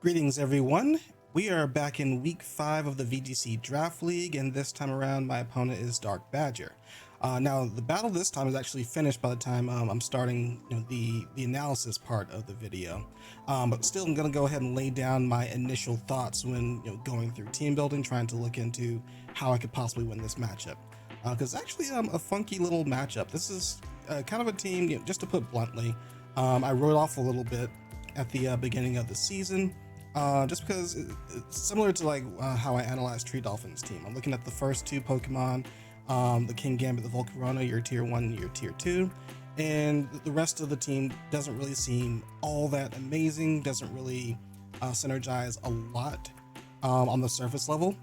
Greetings everyone, we are back in week 5 of the VGC Draft League, and this time around my opponent is Darkbadger. Now the battle this time is actually finished by the time I'm starting the analysis part of the video, but still I'm going to go ahead and lay down my initial thoughts when going through team building, trying to look into how I could possibly win this matchup. Because actually a funky little matchup. This is kind of a team, just to put bluntly, I wrote off a little bit at the beginning of the season. Just because it's similar to like how I analyze Tree Dolphin's team. I'm looking at the first two Pokemon, the King Gambit, the Volcarona, your tier 1, your tier 2, and the rest of the team doesn't really seem all that amazing, doesn't really synergize a lot on the surface level.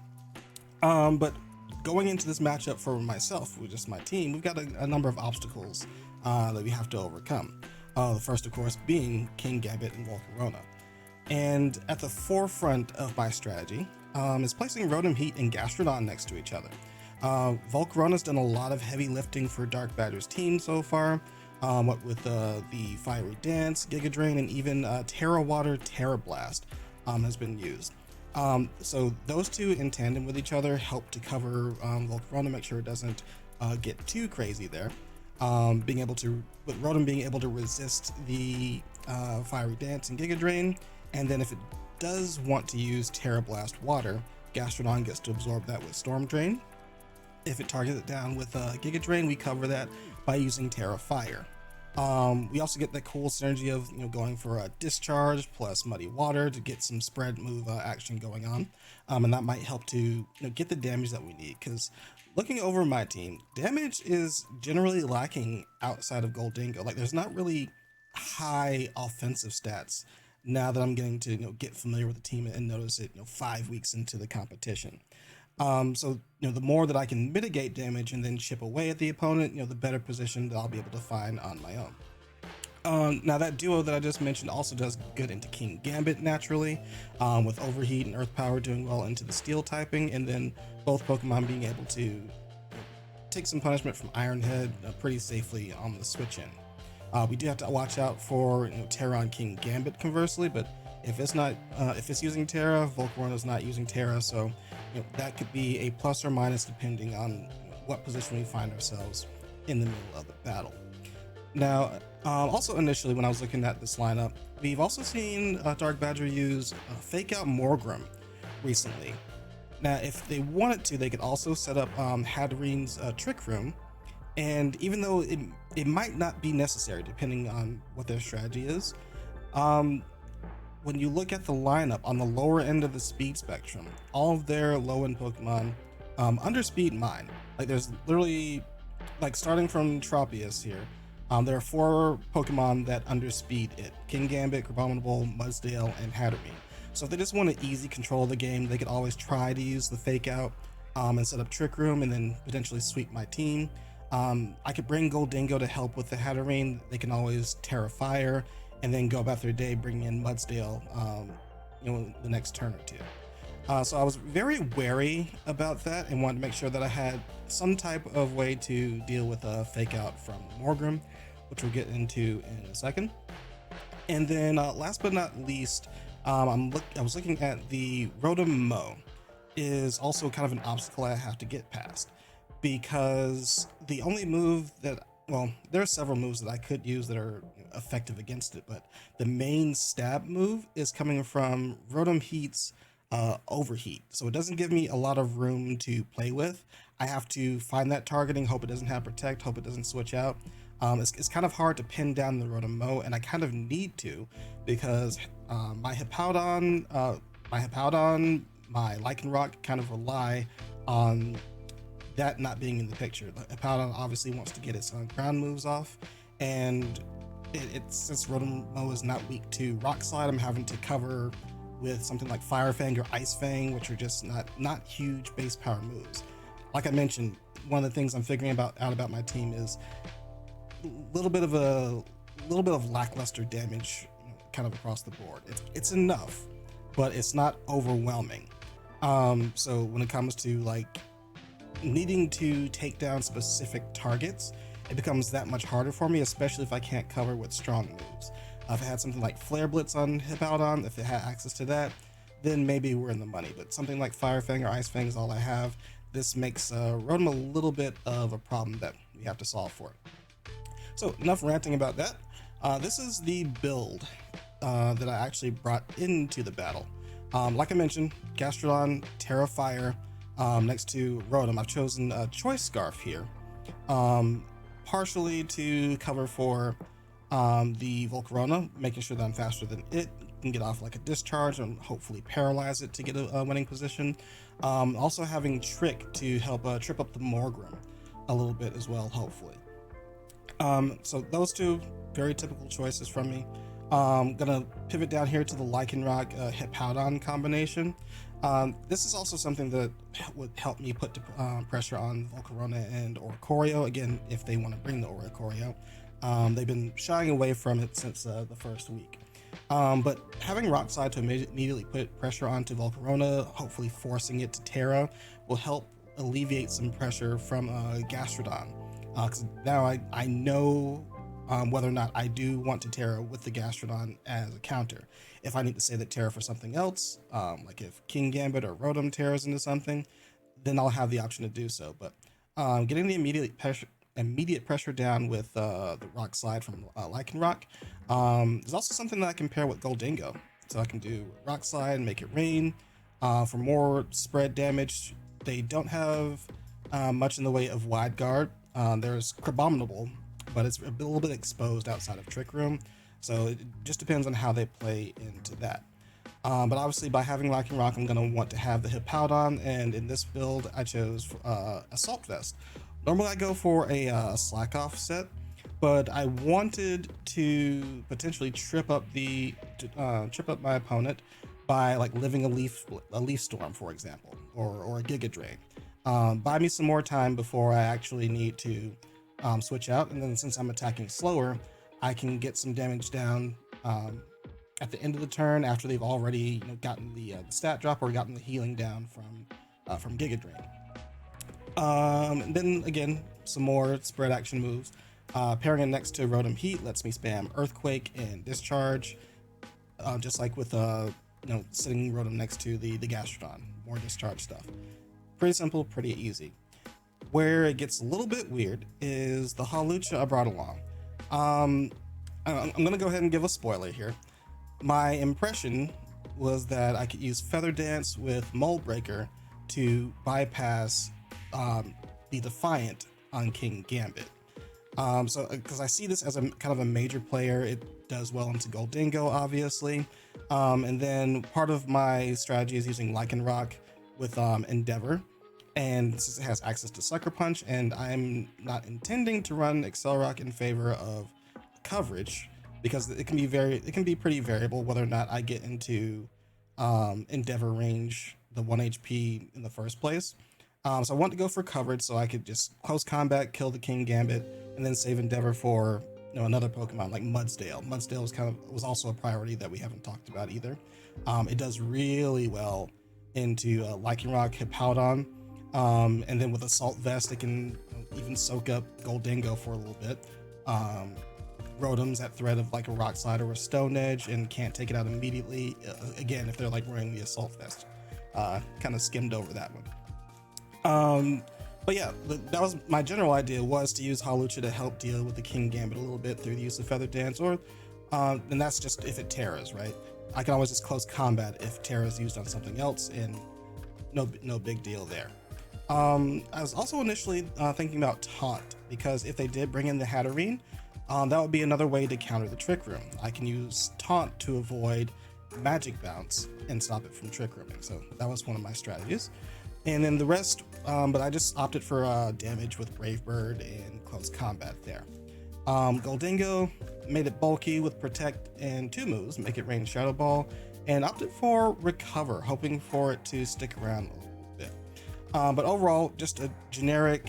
But going into this matchup for myself, with just my team, we've got a number of obstacles that we have to overcome. The first, of course, being King Gambit and Volcarona. And at the forefront of my strategy is placing Rotom Heat and Gastrodon next to each other. Volcarona's done a lot of heavy lifting for Darkbadger's team so far, what with the Fiery Dance, Giga Drain, and even Terra Water, Terra Blast has been used. So those two in tandem with each other help to cover Volcarona, make sure it doesn't get too crazy there. With Rotom being able to resist the Fiery Dance and Giga Drain. And then if it does want to use Terra Blast Water, Gastrodon gets to absorb that with Storm Drain. If it targets it down with Giga Drain, we cover that by using Terra Fire. We also get that cool synergy of going for a Discharge plus Muddy Water to get some spread move action going on, and that might help to get the damage that we need. Because looking over my team, damage is generally lacking outside of Goldingo. Like there's not really high offensive stats now that I'm getting to get familiar with the team and notice it 5 weeks into the competition. So the more that I can mitigate damage and then chip away at the opponent, the better position that I'll be able to find on my own. Now that duo that I just mentioned also does good into King Gambit naturally, with Overheat and Earth Power doing well into the Steel typing, and then both Pokemon being able to take some punishment from Iron Head pretty safely on the switch in. We do have to watch out for Terra on King Gambit conversely, but if it's using Terra, Volcarona's not using Terra, so that could be a plus or minus depending on what position we find ourselves in the middle of the battle. Now, also initially when I was looking at this lineup, we've also seen Darkbadger use Fake Out Morgrem recently. Now, if they wanted to, they could also set up Hatterene's Trick Room, and even though it might not be necessary depending on what their strategy is, when you look at the lineup on the lower end of the speed spectrum, all of their low-end Pokemon underspeed mine. Like there's literally, like starting from Tropius here, there are 4 Pokemon that underspeed it: King Gambit, Crabominable, Mudsdale, and Hatterene. So if they just want to easy control the game, they could always try to use the Fake Out and set up Trick Room and then potentially sweep my team. I could bring Goldingo to help with the Hatterene. They can always Terra Fire and then go about their day bringing in Mudsdale the next turn or two. So I was very wary about that and wanted to make sure that I had some type of way to deal with a Fake Out from Morgrem, which we'll get into in a second. And then last but not least, I was looking at the Rotom is also kind of an obstacle I have to get past, because the only move that, well, there are several moves that I could use that are effective against it, but the main stab move is coming from Rotom Heat's Overheat. So it doesn't give me a lot of room to play with. I have to find that targeting, hope it doesn't have Protect, hope it doesn't switch out. It's kind of hard to pin down the Rotom, and I kind of need to, because my Hippowdon, my Lycanroc kind of rely on that not being in the picture. Hippowdon obviously wants to get its ground moves off, and since Rotom is not weak to Rock Slide, I'm having to cover with something like Fire Fang or Ice Fang, which are just not huge base power moves. Like I mentioned, one of the things I'm figuring out about my team is a little bit of lackluster damage, kind of across the board. It's enough, but it's not overwhelming. So when it comes to like needing to take down specific targets, it becomes that much harder for me, especially if I can't cover with strong moves. If it had something like Flare Blitz on Hippowdon, if it had access to that, then maybe we're in the money. But something like Fire Fang or Ice Fang is all I have. This makes Rotom a little bit of a problem that we have to solve for it. So enough ranting about that. This is the build that I actually brought into the battle. Like I mentioned, Gastrodon, Terra Fire, next to Rotom. I've chosen a Choice Scarf here, partially to cover for the Volcarona, making sure that I'm faster than it, can get off like a discharge and hopefully paralyze it to get a winning position. Also having Trick to help trip up the Morgrem a little bit as well, hopefully. So those two very typical choices from me. Gonna pivot down here to the Lycanroc Hippowdon combination. This is also something that would help me put pressure on Volcarona and Oricorio, again, if they want to bring the Oricorio. They've been shying away from it since the first week. But having Rock Slide to immediately put pressure onto Volcarona, hopefully forcing it to Terra, will help alleviate some pressure from Gastrodon. Because now I know whether or not I do want to Terra with the Gastrodon as a counter. If I need to say that Terra for something else, like if King Gambit or Rotom Terras into something, then I'll have the option to do so. But getting the immediate pressure down with the Rock Slide from Lycanroc is also something that I can pair with Goldingo. So I can do Rock Slide and make it rain for more spread damage. They don't have much in the way of Wide Guard. There's Crabominable, but it's a little bit exposed outside of Trick Room, so it just depends on how they play into that. But obviously by having Lycanroc, I'm going to want to have the Hippowdon, and in this build I chose Assault Vest. Normally I go for a Slack Off set, but I wanted to potentially trip up my opponent by like living a leaf storm, for example, or a Giga Drain. Buy me some more time before I actually need to switch out, and then since I'm attacking slower, I can get some damage down at the end of the turn after they've already gotten the stat drop or gotten the healing down from Giga Drain. And then again, some more spread action moves. Pairing it next to Rotom Heat lets me spam Earthquake and Discharge, just like with sitting Rotom next to the Gastrodon, more discharge stuff. Pretty simple, pretty easy. Where it gets a little bit weird is the Hawlucha I brought along. I'm gonna go ahead and give a spoiler here. My impression was that I could use Feather Dance with Mold Breaker to bypass the Defiant on King Gambit. So because I see this as a kind of a major player, it does well into Goldingo, obviously. And then part of my strategy is using Lycanroc with Endeavor. And since it has access to Sucker Punch, and I'm not intending to run Accelerock in favor of coverage, because it can be pretty variable whether or not I get into Endeavor range, the 1 HP in the first place. So I want to go for coverage so I could just close combat, kill the King Gambit, and then save Endeavor for another Pokemon like Mudsdale. Mudsdale was also a priority that we haven't talked about either. It does really well into Lycanroc, Hippowdon. And then with Assault Vest, it can even soak up Goldingo for a little bit. Rotom's at threat of like a Rock Slide or a Stone Edge and can't take it out immediately. Again, if they're like wearing the Assault Vest. Kind of skimmed over that one. But yeah, that was my general idea, was to use Hawlucha to help deal with the King Gambit a little bit through the use of Feather Dance, or and that's just if it Terras, right? I can always just close combat if Terra's used on something else, and no big deal there. I was also initially thinking about Taunt, because if they did bring in the Hatterene, that would be another way to counter the Trick Room. I can use Taunt to avoid Magic Bounce and stop it from Trick Rooming, so that was one of my strategies. And then the rest, but I just opted for damage with Brave Bird and close combat there. Goldingo made it bulky with Protect and 2 moves, make it rain Shadow Ball, and opted for Recover, hoping for it to stick around a little bit. But overall, just a generic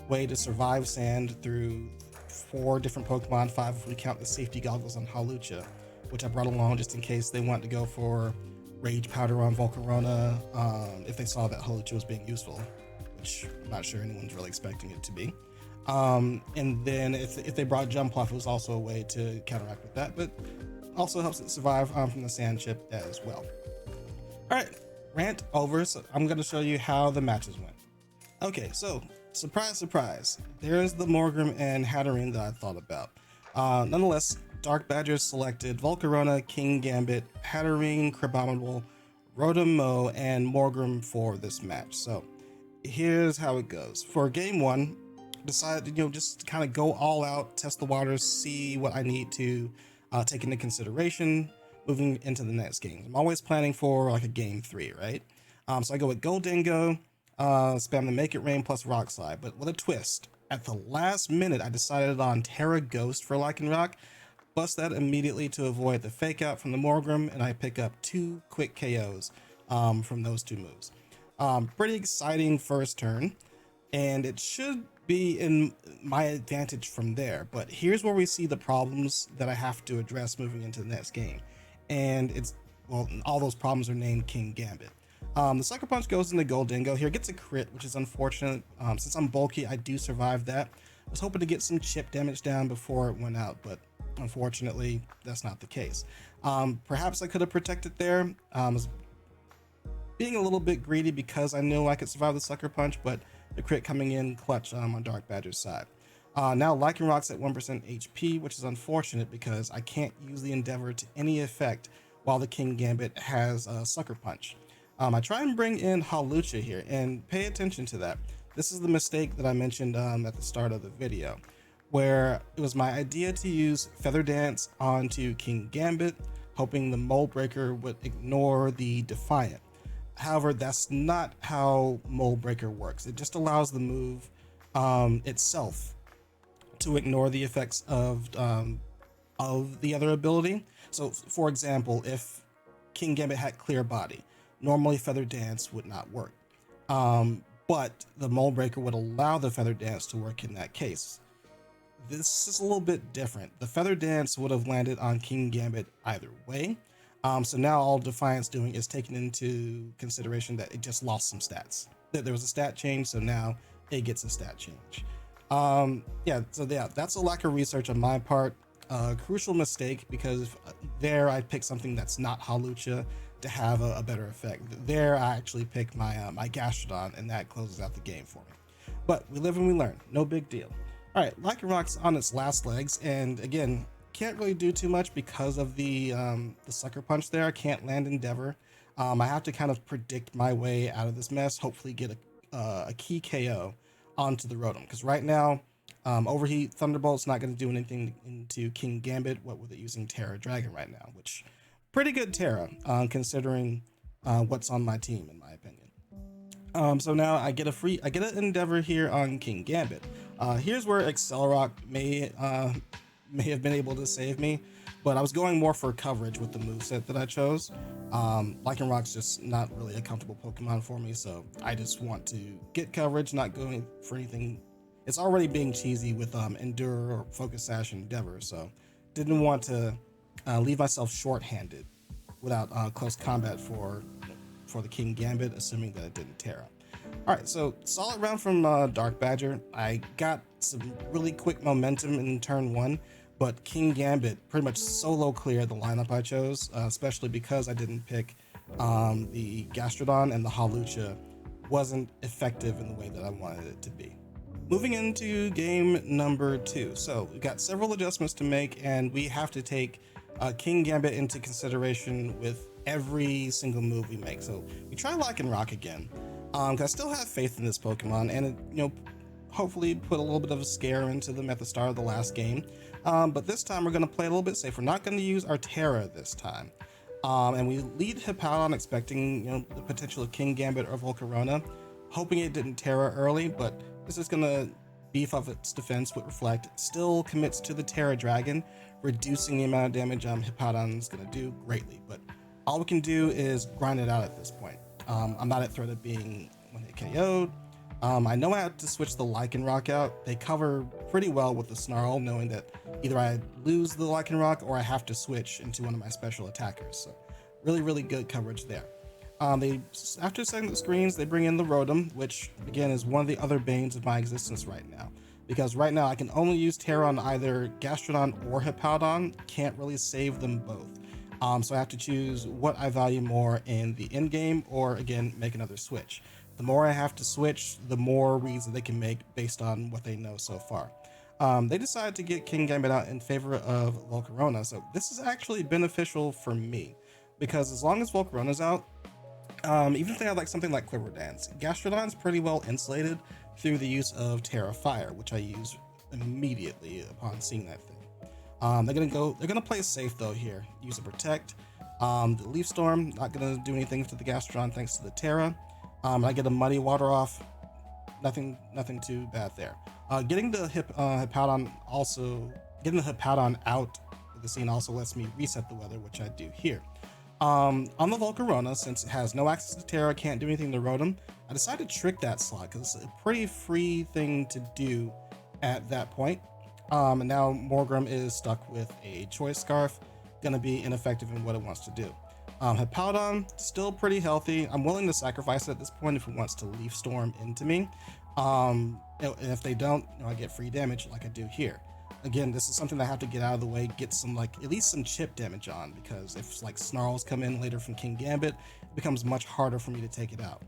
way to survive Sand through 4 different Pokemon, 5 if we count the safety goggles on Hawlucha, which I brought along just in case they want to go for Rage Powder on Volcarona, if they saw that Hawlucha was being useful, which I'm not sure anyone's really expecting it to be. And then if they brought Jump Off, it was also a way to counteract with that. But also helps it survive from the sand chip as well. All right, rant over. So I'm going to show you how the matches went. Okay, so surprise, surprise, there's the Morgrim and Hatterene that I thought about. Nonetheless, Darkbadger selected Volcarona, King Gambit, Hatterene, Crabominable, Rotom, and Morgrim for this match. So here's how it goes. For game one, decided to just kind of go all out, test the waters, see what I need to take into consideration moving into the next game. I'm always planning for like a game 3, right? So I go with Goldingo, spam the Make It Rain plus Rock Slide, but with a twist. At the last minute, I decided on Terra Ghost for Lycanroc, bust that immediately to avoid the fake out from the Morgrim, and I pick up 2 quick KOs from those 2 moves. Pretty exciting first turn, and it should be in my advantage from there, but here's where we see the problems that I have to address moving into the next game. And it's, well, all those problems are named King Gambit. The Sucker Punch goes into Goldingo here, gets a crit, which is unfortunate. Since I'm bulky, I do survive that. I was hoping to get some chip damage down before it went out, but unfortunately, that's not the case. Perhaps I could have protected there. Was being a little bit greedy because I knew I could survive the Sucker Punch, but the crit coming in clutch on Darkbadger's side. Now Lycanroc's at 1% HP, which is unfortunate because I can't use the Endeavor to any effect while the King Gambit has a Sucker Punch. I try and bring in Hawlucha here, and pay attention to that. This is the mistake that I mentioned at the start of the video, where it was my idea to use Feather Dance onto King Gambit, hoping the Mold Breaker would ignore the Defiant. However, that's not how Mold Breaker works. It just allows the move itself to ignore the effects of the other ability. So, for example, if King Gambit had Clear Body, normally Feather Dance would not work. But the Mold Breaker would allow the Feather Dance to work in that case. This is a little bit different. The Feather Dance would have landed on King Gambit either way. So now all Defiant's doing is taking into consideration that it just lost some stats. There was a stat change, so now it gets a stat change. That's a lack of research on my part. Crucial mistake, because there I picked something that's not Hawlucha to have a better effect. There I actually picked my my Gastrodon, and that closes out the game for me. But we live and we learn, no big deal. All right, Lycanroc's on its last legs, and again, can't really do too much because of the Sucker Punch there. I can't land Endeavor. I have to kind of predict my way out of this mess, hopefully get a key KO onto the Rotom, because right now Overheat Thunderbolt's not going to do anything into King Gambit, what with it using Terra Dragon right now, which pretty good Terra considering what's on my team, in my opinion. So now I get an Endeavor here on King Gambit. Here's where Accelerock may have been able to save me, but I was going more for coverage with the moveset that I chose. Lycanroc's just not really a comfortable Pokemon for me, so I just want to get coverage, not going for anything. It's already being cheesy with Endure or Focus Sash and Endeavor, so didn't want to leave myself short-handed without close combat for the King Gambit, assuming that it didn't Terra. Alright, so solid round from Darkbadger. I got some really quick momentum in turn 1, but King Gambit pretty much solo cleared the lineup I chose, especially because I didn't pick the Gastrodon, and the Hawlucha wasn't effective in the way that I wanted it to be. Moving into game number 2. So we've got several adjustments to make, and we have to take King Gambit into consideration with every single move we make. So we try Lycanroc again, because I still have faith in this Pokemon, and it, hopefully put a little bit of a scare into them at the start of the last game. But this time we're going to play a little bit safe. We're not going to use our Terra this time. And we lead Hippowdon expecting the potential of King Gambit or Volcarona, hoping it didn't Terra early, but this is going to beef up its defense with Reflect. Still commits to the Terra Dragon, reducing the amount of damage Hippowdon is going to do greatly. But all we can do is grind it out at this point. I'm not at threat of being one hit KO'd. I know I have to switch the Lycanroc out. They cover pretty well with the Snarl, knowing that either I lose the Lycanroc or I have to switch into one of my special attackers. So really, really good coverage there. After setting the screens, they bring in the Rotom, which again is one of the other banes of my existence right now, because right now I can only use Terra on either Gastrodon or Hippowdon. Can't really save them both. So I have to choose what I value more in the end game, or again, make another switch. The more I have to switch, the more reason they can make based on what they know so far. They decided to get King Gambit out in favor of Volcarona, so this is actually beneficial for me, because as long as Volcarona's out, even if they have like something like Quiver Dance, Gastrodon's pretty well insulated through the use of Terra Fire, which I use immediately upon seeing that thing. They're gonna play safe though here. Use a Protect. The Leaf Storm, not gonna do anything to the Gastrodon thanks to the Terra. I get a Muddy Water off. Nothing too bad there. Getting the Hippowdon out of the scene also lets me reset the weather, which I do here. On the Volcarona, since it has no access to Terra, can't do anything to Rotom, I decided to trick that slot because it's a pretty free thing to do at that point. And now Morgrem is stuck with a Choice Scarf, gonna be ineffective in what it wants to do. Hippowdon, still pretty healthy. I'm willing to sacrifice it at this point if it wants to Leaf Storm into me. And if they don't, I get free damage like I do here. Again, this is something I have to get out of the way, get some at least some chip damage on, because if like Snarls come in later from King Gambit, it becomes much harder for me to take it out.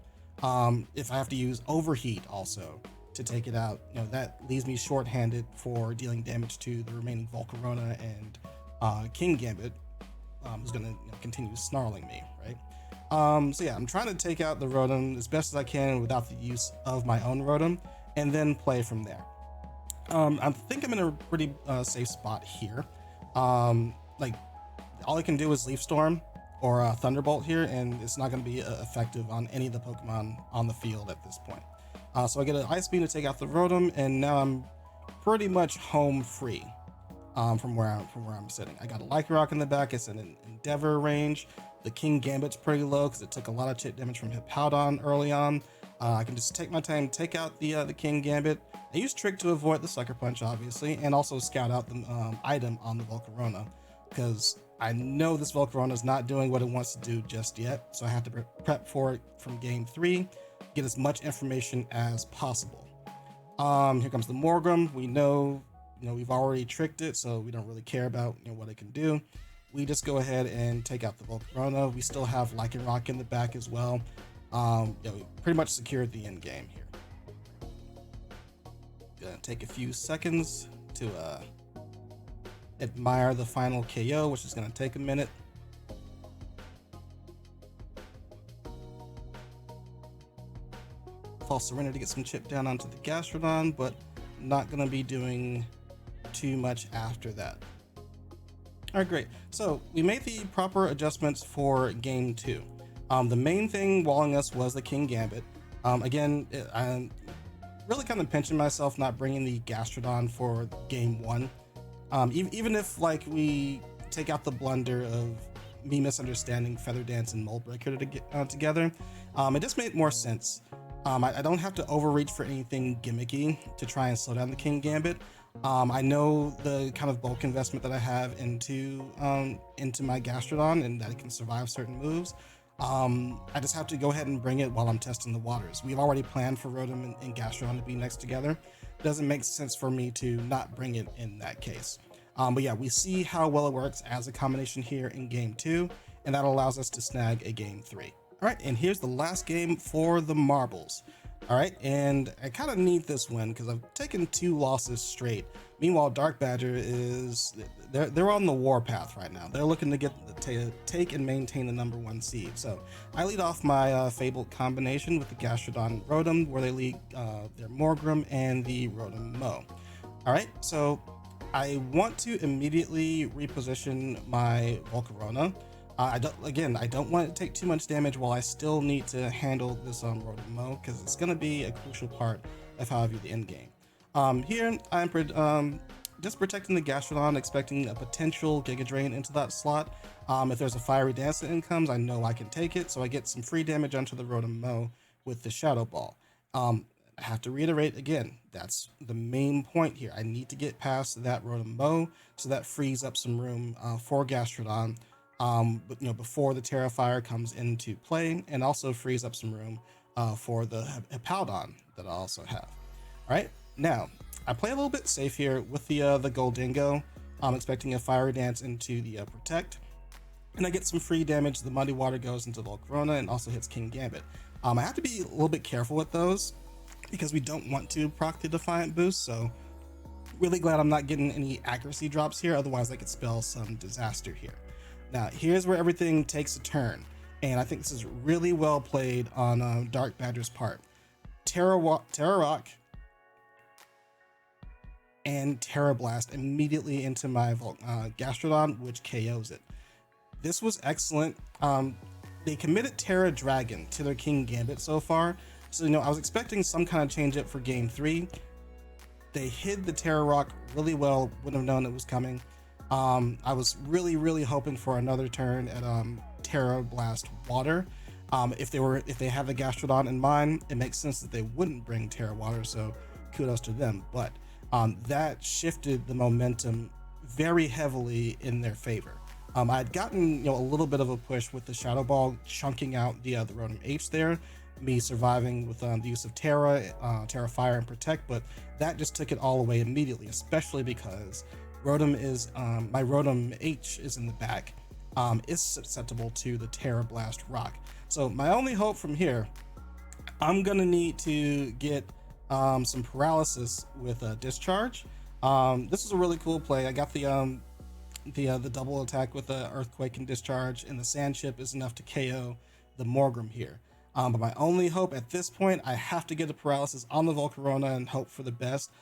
If I have to use Overheat also to take it out, that leaves me short-handed for dealing damage to the remaining Volcarona and King Gambit, who's going to continue snarling me, right? So yeah, I'm trying to take out the Rotom as best as I can without the use of my own Rotom, and then play from there. I think I'm in a pretty safe spot here. Like, all I can do is Leaf Storm or Thunderbolt here, and it's not going to be effective on any of the Pokemon on the field at this point. So I get an Ice Beam to take out the Rotom, and now I'm pretty much home free from where I'm sitting. I got a Lycanroc in the back. It's an Endeavor range. The King Gambit's pretty low because it took a lot of chip damage from Hippowdon early on. I can just take my time, take out the King Gambit. I use Trick to avoid the Sucker Punch, obviously, and also scout out the item on the Volcarona, because I know this Volcarona is not doing what it wants to do just yet, so I have to prep for it from game 3, get as much information as possible. Here comes the Morgrem. We know, we've already tricked it, so we don't really care about what it can do. We just go ahead and take out the Volcarona. We still have Lycanroc in the back as well. We pretty much secured the end game here. Gonna take a few seconds to admire the final KO, which is gonna take a minute. False Surrender to get some chip down onto the Gastrodon, but not gonna be doing too much after that. All right, great. So we made the proper adjustments for game 2. The main thing walling us was the King Gambit. Again, I'm really kind of pinching myself not bringing the Gastrodon for game 1. Even if we take out the blunder of me misunderstanding Feather Dance and Mold Breaker together, it just made more sense. I don't have to overreach for anything gimmicky to try and slow down the King Gambit. I know the kind of bulk investment that I have into my Gastrodon and that it can survive certain moves. I just have to go ahead and bring it while I'm testing the waters. We've already planned for Rotom and Gastrodon to be next together. It doesn't make sense for me to not bring it in that case. But yeah, we see how well it works as a combination here in game 2, and that allows us to snag a game 3. All right, and here's the last game for the marbles. All right, and I kind of need this win because I've taken 2 losses straight. Meanwhile, Darkbadger is they're on the warpath right now. They're looking to take and maintain the #1 seed. So I lead off my fabled combination with the Gastrodon Rotom, where they lead their Morgrem and the Rotom Mo. All right, so I want to immediately reposition my Volcarona. I don't want to take too much damage while I still need to handle this Rotom Mo, because it's going to be a crucial part of how I view the end game. Here I'm just protecting the Gastrodon, expecting a potential Giga Drain into that slot. If there's a Fiery Dance that incomes, I know I can take it, so I get some free damage onto the Rotom Mo with the Shadow Ball. I have to reiterate again, that's the main point here. I need to get past that Rotom Mo, so that frees up some room for Gastrodon. Before the Terra Fire comes into play, and also frees up some room for the Hippowdon that I also have. All right, Now, I play a little bit safe here with the Gold Dingo. I'm expecting a Fiery Dance into the Protect, and I get some free damage. The Muddy Water goes into Volcarona and also hits King Gambit. I have to be a little bit careful with those because we don't want to proc the Defiant boost, so really glad I'm not getting any accuracy drops here, otherwise I could spell some disaster here. Now, here's where everything takes a turn, and I think this is really well played on Darkbadger's part. Terra Rock and Terra Blast immediately into my Gastrodon, which KOs it. This was excellent. They committed Terra Dragon to their King Gambit so far, so I was expecting some kind of change up for game 3. They hid the Terra Rock really well, wouldn't have known it was coming. I was really hoping for another turn at Terra Blast Water. If they have the Gastrodon in mind, it makes sense that they wouldn't bring Terra Water, so kudos to them. But that shifted the momentum very heavily in their favor. I had gotten a little bit of a push with the Shadow Ball chunking out the Rotom H there, me surviving with the use of Terra Fire and Protect, but that just took it all away immediately, especially because Rotom is my Rotom H is in the back, is susceptible to the Terra Blast Rock. So my only hope from here, I'm gonna need to get some paralysis with a Discharge. This is a really cool play. I got the double attack with the Earthquake and Discharge, and the Sand Chip is enough to KO the Morgrim here. But my only hope at this point, I have to get a paralysis on the Volcarona and hope for the best.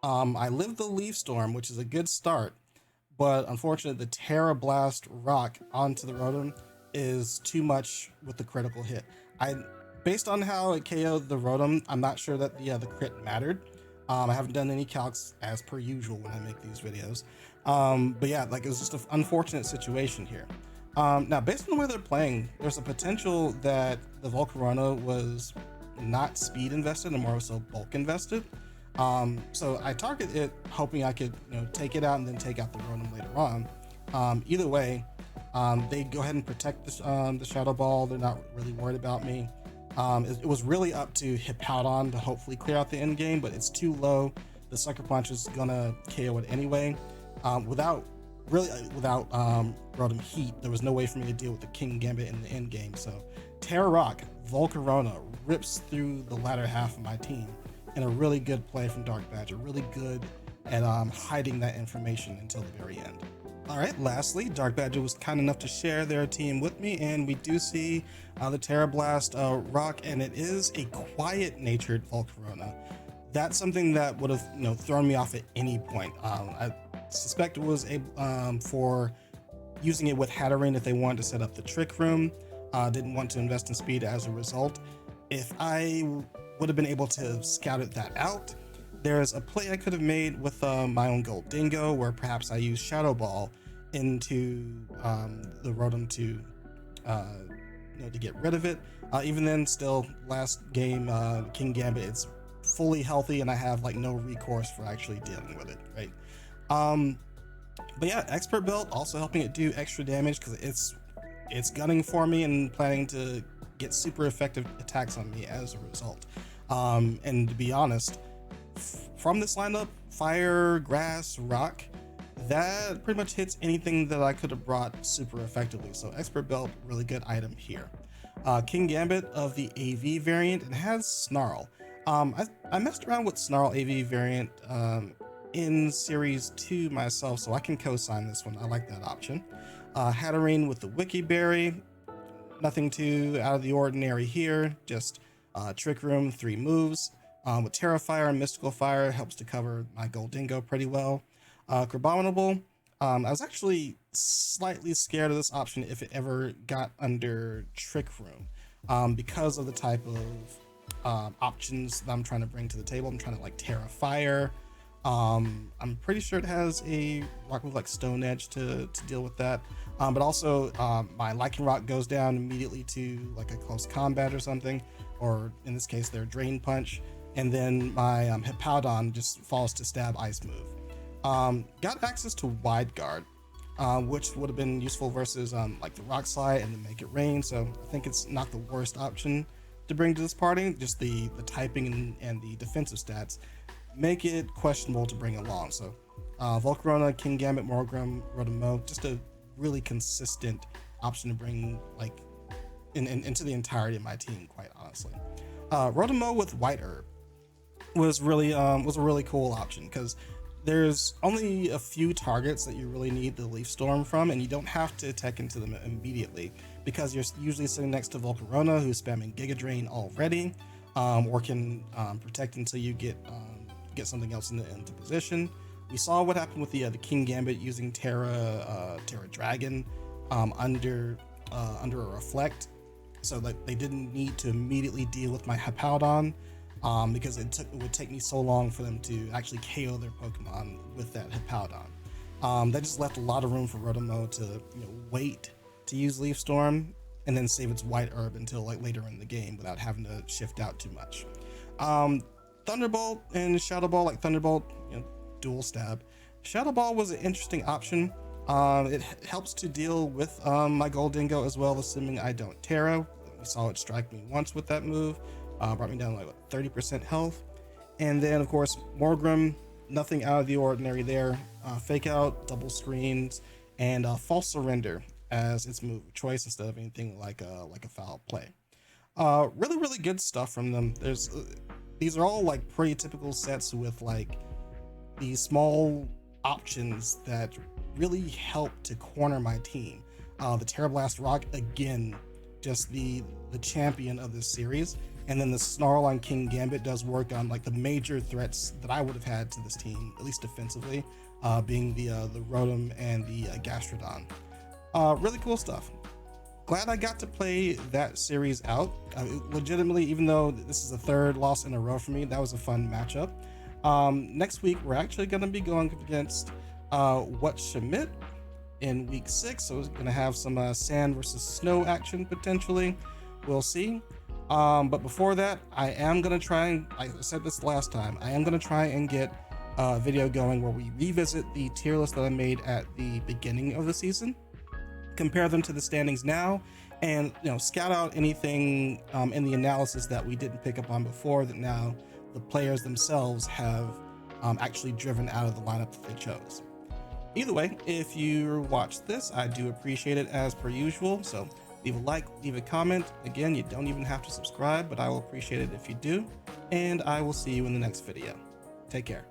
I lived the Leaf Storm, which is a good start, but unfortunately the Terra Blast Rock onto the Rotom is too much with the critical hit. Based on how it KO'd the Rotom, I'm not sure that the crit mattered. I haven't done any calcs as per usual when I make these videos. But yeah, it was just an unfortunate situation here. Now, based on the way they're playing, there's a potential that the Volcarona was not speed invested and more so bulk invested. So I target it hoping I could take it out and then take out the Rotom later on. Either way, they go ahead and protect the Shadow Ball. They're not really worried about me. It was really up to Hippowdon to hopefully clear out the end game, but it's too low. The Sucker Punch is gonna KO it anyway. Without Rotom Heat, there was no way for me to deal with the King Gambit in the end game. So Terra Rock, Volcarona rips through the latter half of my team, and a really good play from Darkbadger, really good at hiding that information until the very end. All right, lastly, Darkbadger was kind enough to share their team with me, and we do see the Terra Blast Rock, and it is a quiet-natured Volcarona. That's something that would have thrown me off at any point. I suspect it was for using it with Hatterene if they wanted to set up the Trick Room. Didn't want to invest in speed as a result. If I would have been able to scout that out, there's a play I could have made with my own Gold Dingo, where perhaps I use Shadow Ball into the Rotom to get rid of it. Even then, still last game, King Gambit, it's fully healthy and I have no recourse for actually dealing with it, right? But yeah, Expert Belt also helping it do extra damage because it's gunning for me and planning to get super effective attacks on me as a result. And to be honest, from this lineup, Fire, Grass, Rock, that pretty much hits anything that I could have brought super effectively. So Expert Belt, really good item here. King Gambit of the AV variant, and has Snarl. I messed around with Snarl AV variant in Series 2 myself, so I can co-sign this one. I like that option. Hatterene with the Wiki Berry, nothing too out of the ordinary here, just Trick Room, 3 moves. With Terra Fire and Mystical Fire, helps to cover my Gold Dingo pretty well. Crabominable, I was actually slightly scared of this option if it ever got under Trick Room, because of the type of options that I'm trying to bring to the table. I'm trying to Terra Fire. I'm pretty sure it has a rock move like Stone Edge to deal with that. But also my Lichen Rock goes down immediately to a close combat or something, or in this case their Drain Punch, and then my Hippowdon just falls to Stab Ice move. Got access to Wide Guard, which would have been useful versus the Rock Slide and the Make It Rain, so I think it's not the worst option to bring to this party. Just the typing and the defensive stats make it questionable to bring along. So Volcarona, King Gambit, Morgrim, Rotom, just a really consistent option to bring like into the entirety of my team, quite honestly. Rotom with White Herb was a really cool option because there's only a few targets that you really need the Leaf Storm from, and you don't have to attack into them immediately because you're usually sitting next to Volcarona, who's spamming Giga Drain already, or can protect until you get something else into position. We saw what happened with the King Gambit using Terra Dragon under a Reflect, so that they didn't need to immediately deal with my Hippowdon. Because it would take me so long for them to actually KO their Pokemon with that Hippowdon. That just left a lot of room for Rotom to wait to use Leaf Storm and then save its White Herb until like later in the game without having to shift out too much. Thunderbolt and Shadow Ball, like Thunderbolt, dual stab. Shadow Ball was an interesting option. It helps to deal with my Goldingo as well, assuming I don't Terra. We saw it strike me once with that move. Brought me down like 30% health. And then of course Morgrim, nothing out of the ordinary there. Fake Out, double screens, and false surrender as its move of choice instead of anything like a foul play. Really good stuff from them. These are all like pretty typical sets with like these small options that really help to corner my team. The Terra Blast Rock, again, just the champion of this series. And then the Snarl on King Gambit does work on like the major threats that I would have had to this team, at least defensively, being the Rotom and the Gastrodon. Really cool stuff. Glad I got to play that series out. Legitimately, even though this is the third loss in a row for me, that was a fun matchup. Next week, we're actually going to be going up against What Schmidt in week 6. So we're going to have some sand versus snow action potentially. We'll see. But before that, I am going to try, and I said this last time, I am going to try and get a video going where we revisit the tier list that I made at the beginning of the season, compare them to the standings now, and scout out anything in the analysis that we didn't pick up on before that now the players themselves have actually driven out of the lineup that they chose. Either way, if you watched this, I do appreciate it as per usual. So leave a like, leave a comment. Again, you don't even have to subscribe, but I will appreciate it if you do. And I will see you in the next video. Take care.